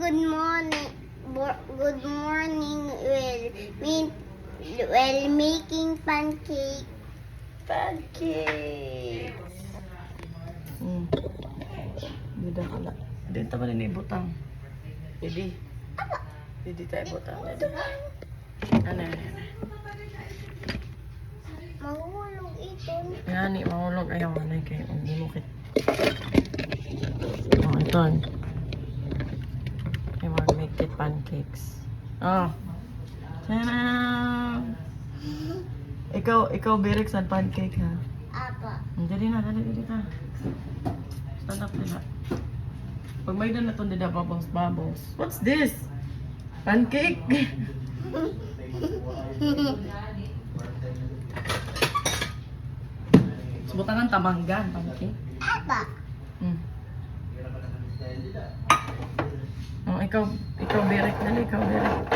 good morning. Good morning. While making pancake. Pancake. Bida ko na. Hindi tayo na ibutang. Hindi. Hindi tayo ibutang. Ano. Mahulog ito. Yan, mahulog. Ayaw, anay kayo. Ang bumukit. Oh, ito. I want to make it pancakes. Oh. Tadam! Ikaw, Birek, sa pancake, ha? Apa. Dali na. Stand up nila. Pag may na ito, nila bubbles. What's this? Pancake? Subutan ng tamanggan, pancake. Apa. Oh, ikaw Birek, dali, ikaw Birek.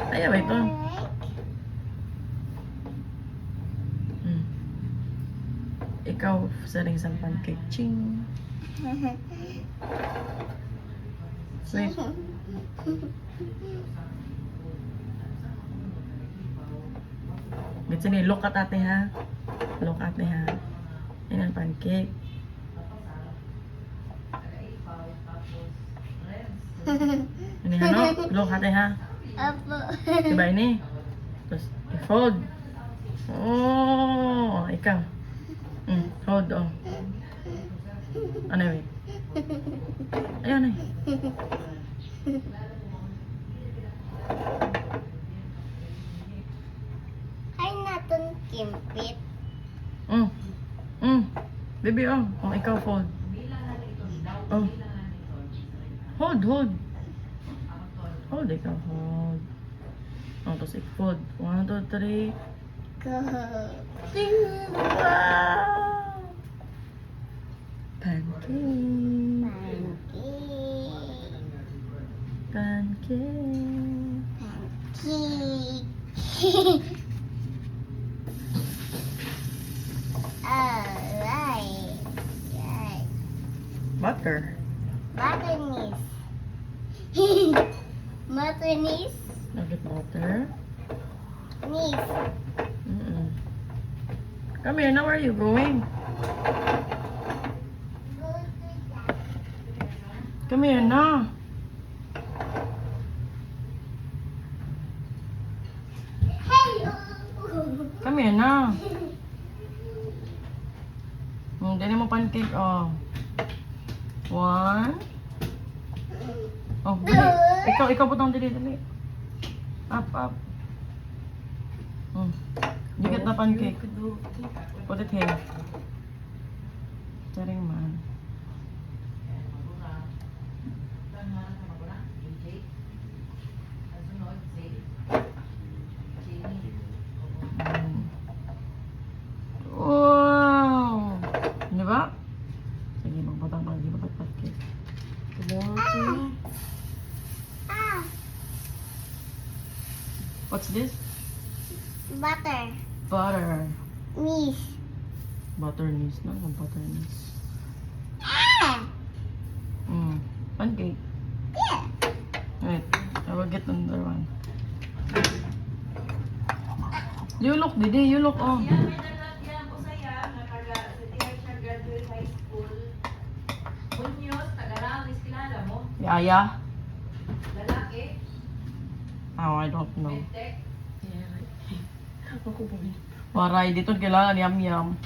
Ayaw, ito. Ikaw, saring sa pancake. Ching. Wait. Bitsin ni, look at ate ha. Look at ate ha. Yan ang pancake. Ini ano? Look ate ha. Apa. Diba ini? Terus i-fold. Oh, ikaw. Hold on. Ano wait? Ayan eh. Ay natin kimpit. Baby, oh, ikaw fold. Oh. Hold. Hold, ikaw hold. Oh, tapos i-fold. 1, 2, 3. Go. Wow! Pancake. Pancake. Alright. Butter. Butternis. Butternis. Lagit butter. Nis. Come here, now where are you going? Come here now. Hello. Come here now. Dali mo pancake, oh. 1. Oh, dali. Ikaw putang dali. Up. You get the pancake. Put it here. Charing man. Wow! Di ba? Sige, magpatang pancake. Ah. What's this? Butter. Butter. Nis. Butternis na. Butternis. Ah. Pancake. Yeah. Wait, I will get another one. You look, Didi. You look, oh. Yaya? Oh, I don't know. Waray, dito kilala yum.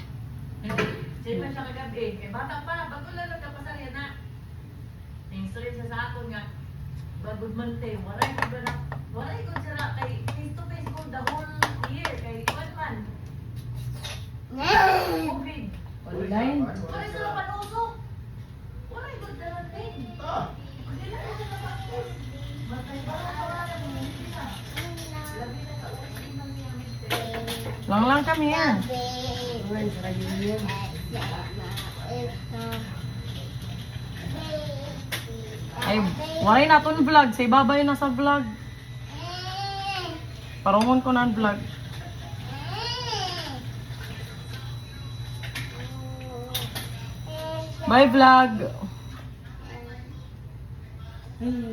Sino siya kagabi? Bata pa, bago lang ka pa sa na. Yung story sa akin nga, bagod man te, waray ko sila kay face to face ko the whole year, kay one man. COVID. Online? Waray sila panusok. Waray ko darating. Hindi na ko sila panusok. Matay ba ang kawalan mo? Labi na ka ulit ng miyamit. Lang kami yan. Ay, waray naton vlog. Sa ibabay na sa vlog. Parangon ko na ang vlog. Bye vlog. Ay.